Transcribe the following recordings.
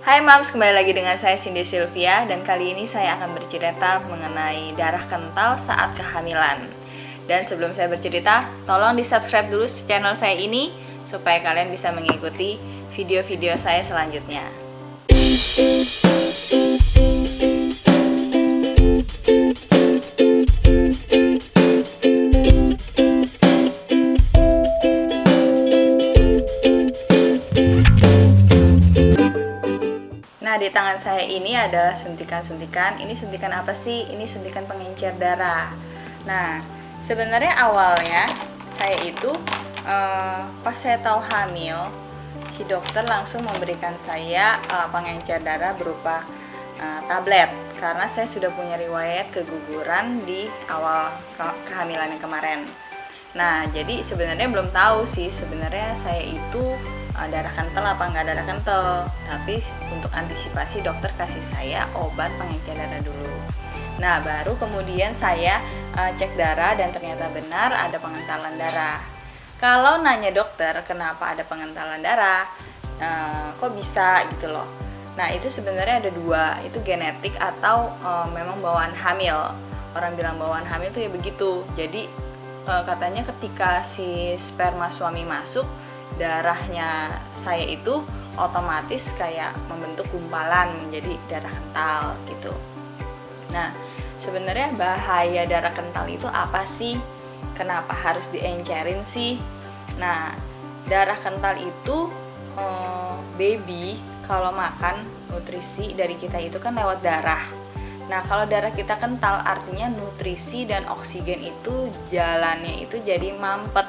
Hai Mams, kembali lagi dengan saya Cindy Sylvia dan kali ini saya akan bercerita mengenai darah kental saat kehamilan. Dan sebelum saya bercerita, tolong di-subscribe dulu channel saya ini supaya kalian bisa mengikuti video-video saya selanjutnya. Nah, di tangan saya ini adalah suntikan-suntikan. Ini suntikan apa sih? Ini suntikan pengencer darah. Nah, sebenarnya awalnya saya itu pas saya tahu hamil, si dokter langsung memberikan saya pengencer darah berupa tablet karena saya sudah punya riwayat keguguran di awal kehamilan yang kemarin. Nah, jadi sebenarnya belum tahu sih sebenarnya saya itu darah kental apa nggak darah kental. Tapi untuk antisipasi dokter kasih saya obat pengencer darah dulu. Nah, baru kemudian saya cek darah dan ternyata benar ada pengentalan darah. Kalau nanya dokter kenapa ada pengentalan darah, kok bisa gitu loh. Nah, itu sebenarnya ada dua, itu genetik atau memang bawaan hamil. Orang bilang bawaan hamil tuh ya begitu. Jadi katanya ketika si sperma suami masuk, darahnya saya itu otomatis kayak membentuk gumpalan menjadi darah kental gitu. Nah, sebenarnya bahaya darah kental itu apa sih? Kenapa harus diencerin sih? Nah, darah kental itu baby kalau makan nutrisi dari kita itu kan lewat darah. Nah, kalau darah kita kental artinya nutrisi dan oksigen itu jalannya itu jadi mampet,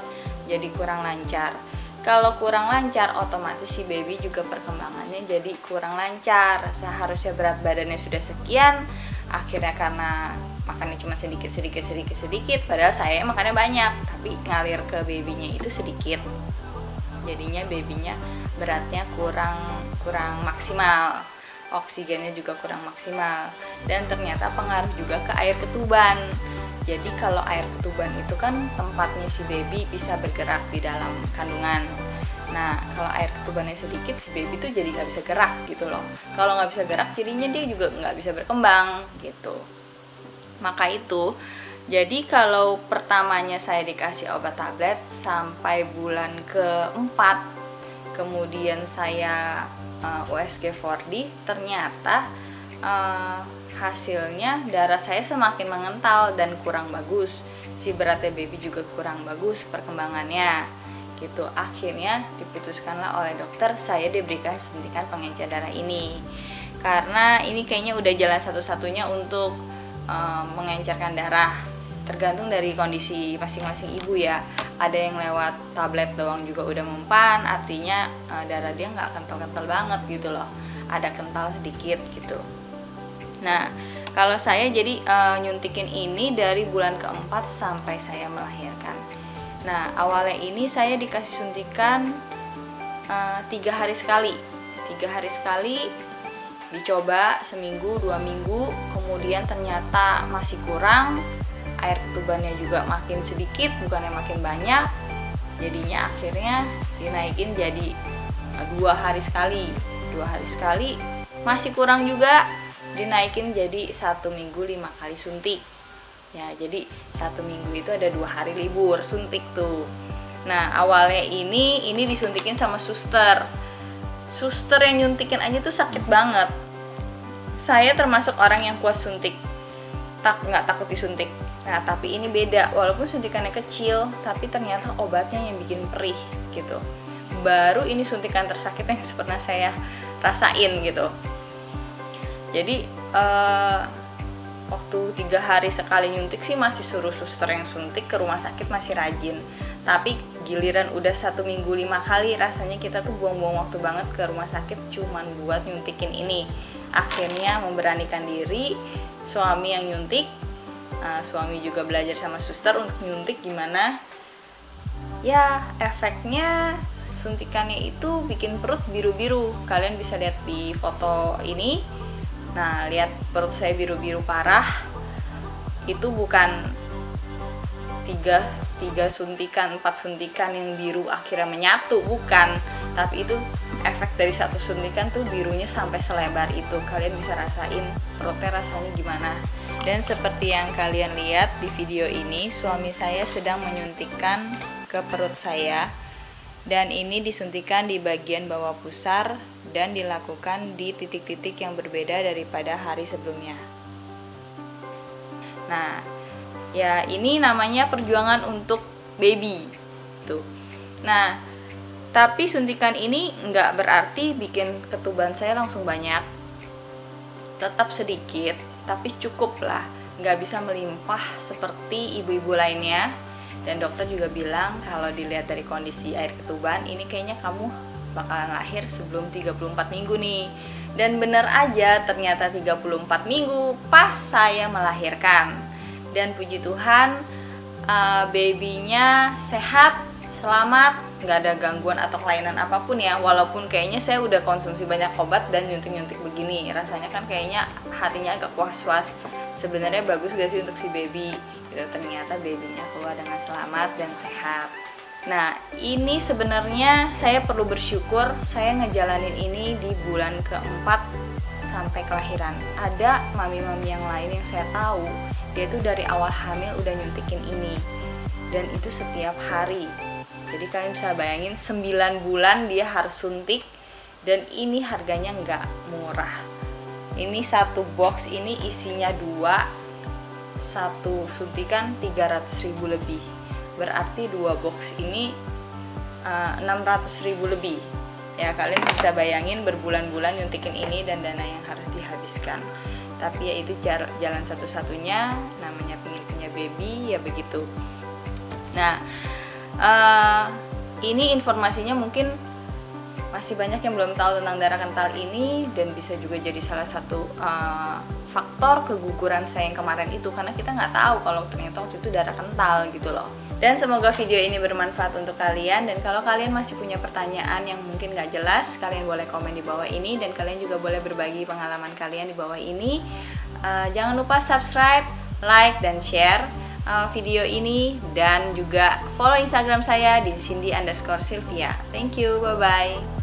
jadi kurang lancar. Kalau kurang lancar otomatis si baby juga perkembangannya jadi kurang lancar. Seharusnya berat badannya sudah sekian, akhirnya karena makannya cuma sedikit padahal saya makannya banyak, tapi ngalir ke babynya itu sedikit. Jadinya babynya beratnya kurang maksimal. Oksigennya juga kurang maksimal dan ternyata pengaruh juga ke air ketuban. Jadi kalau air ketuban itu kan tempatnya si baby bisa bergerak di dalam kandungan. Nah, kalau air ketubannya sedikit si baby tuh jadi nggak bisa gerak gitu loh. Kalau nggak bisa gerak jadinya dia juga nggak bisa berkembang gitu. Maka itu jadi kalau pertamanya saya dikasih obat tablet sampai bulan keempat, kemudian saya USG 4D, ternyata hasilnya darah saya semakin mengental dan kurang bagus. Si beratnya baby juga kurang bagus perkembangannya gitu. Akhirnya diputuskanlah oleh dokter saya diberikan suntikan pengencer darah ini. Karena ini kayaknya udah jalan satu-satunya untuk mengencerkan darah. Tergantung dari kondisi masing-masing ibu ya. Ada yang lewat tablet doang juga udah mempan, artinya darah dia nggak kental-kental banget gitu loh, ada kental sedikit gitu. Nah, kalau saya jadi nyuntikin ini dari bulan keempat sampai saya melahirkan. Nah, awalnya ini saya dikasih suntikan 3 hari sekali, dicoba seminggu 2 minggu, kemudian ternyata masih kurang. Air ketubannya juga makin sedikit, bukannya makin banyak. Jadinya akhirnya dinaikin jadi 2 hari sekali, masih kurang juga, dinaikin jadi 1 minggu 5 kali suntik. Ya, jadi 1 minggu itu ada 2 hari libur suntik tuh. Nah, awalnya ini disuntikin sama suster yang nyuntikin aja tuh sakit banget. Saya termasuk orang yang kuat suntik, nggak takut disuntik. Nah, tapi ini beda, walaupun suntikannya kecil, tapi ternyata obatnya yang bikin perih gitu. Baru ini suntikan tersakit yang pernah saya rasain gitu. Jadi waktu 3 hari sekali nyuntik sih masih suruh suster yang suntik, ke rumah sakit masih rajin. Tapi giliran udah 1 minggu 5 kali, rasanya kita tuh buang-buang waktu banget ke rumah sakit cuman buat nyuntikin ini. Akhirnya memberanikan diri, suami yang nyuntik. Suami juga belajar sama suster untuk nyuntik gimana. Ya, efeknya suntikannya itu bikin perut biru-biru. Kalian bisa lihat di foto ini. Nah, lihat perut saya biru-biru parah. Itu bukan 3 suntikan, 4 suntikan yang biru akhirnya menyatu, bukan. Tapi itu efek dari satu suntikan tuh birunya sampai selebar itu. Kalian bisa rasain perutnya rasanya gimana. Dan seperti yang kalian lihat di video ini, suami saya sedang menyuntikkan ke perut saya. Dan ini disuntikan di bagian bawah pusar dan dilakukan di titik-titik yang berbeda daripada hari sebelumnya. Nah, ya ini namanya perjuangan untuk baby tuh. Nah, tapi suntikan ini nggak berarti bikin ketuban saya langsung banyak. Tetap sedikit, tapi cukup lah. Nggak bisa melimpah seperti ibu-ibu lainnya. Dan dokter juga bilang kalau dilihat dari kondisi air ketuban, ini kayaknya kamu bakalan lahir sebelum 34 minggu nih. Dan bener aja, ternyata 34 minggu pas saya melahirkan. Dan puji Tuhan, babynya sehat, selamat, nggak ada gangguan atau kelainan apapun ya. Walaupun kayaknya saya udah konsumsi banyak obat dan nyuntik-nyuntik begini, rasanya kan kayaknya hatinya agak was-was. Sebenarnya bagus gak sih untuk si baby? Gitu, ternyata babynya keluar dengan selamat dan sehat. Nah, ini sebenarnya saya perlu bersyukur saya ngejalanin ini di bulan keempat sampai kelahiran. Ada mami-mami yang lain yang saya tahu, dia itu dari awal hamil udah nyuntikin ini. Dan itu setiap hari. Jadi kalian bisa bayangin 9 bulan dia harus suntik, dan ini harganya nggak murah. Ini satu box ini isinya 2, satu suntikan 300.000 lebih. Berarti 2 box ini 600.000 lebih. Ya kalian bisa bayangin berbulan-bulan nyuntikin ini dan dana yang harus dihabiskan. Tapi ya itu jalan satu-satunya, namanya pengen punya baby ya begitu. Nah, ini informasinya mungkin masih banyak yang belum tahu tentang darah kental ini, dan bisa juga jadi salah satu faktor keguguran saya yang kemarin itu, karena kita nggak tahu kalau ternyata waktu itu darah kental gitu loh. Dan semoga video ini bermanfaat untuk kalian, dan kalau kalian masih punya pertanyaan yang mungkin nggak jelas, kalian boleh komen di bawah ini, dan kalian juga boleh berbagi pengalaman kalian di bawah ini. Jangan lupa subscribe, like, dan share video ini, dan juga follow Instagram saya di Cindy_Sylvia. Thank you, bye-bye.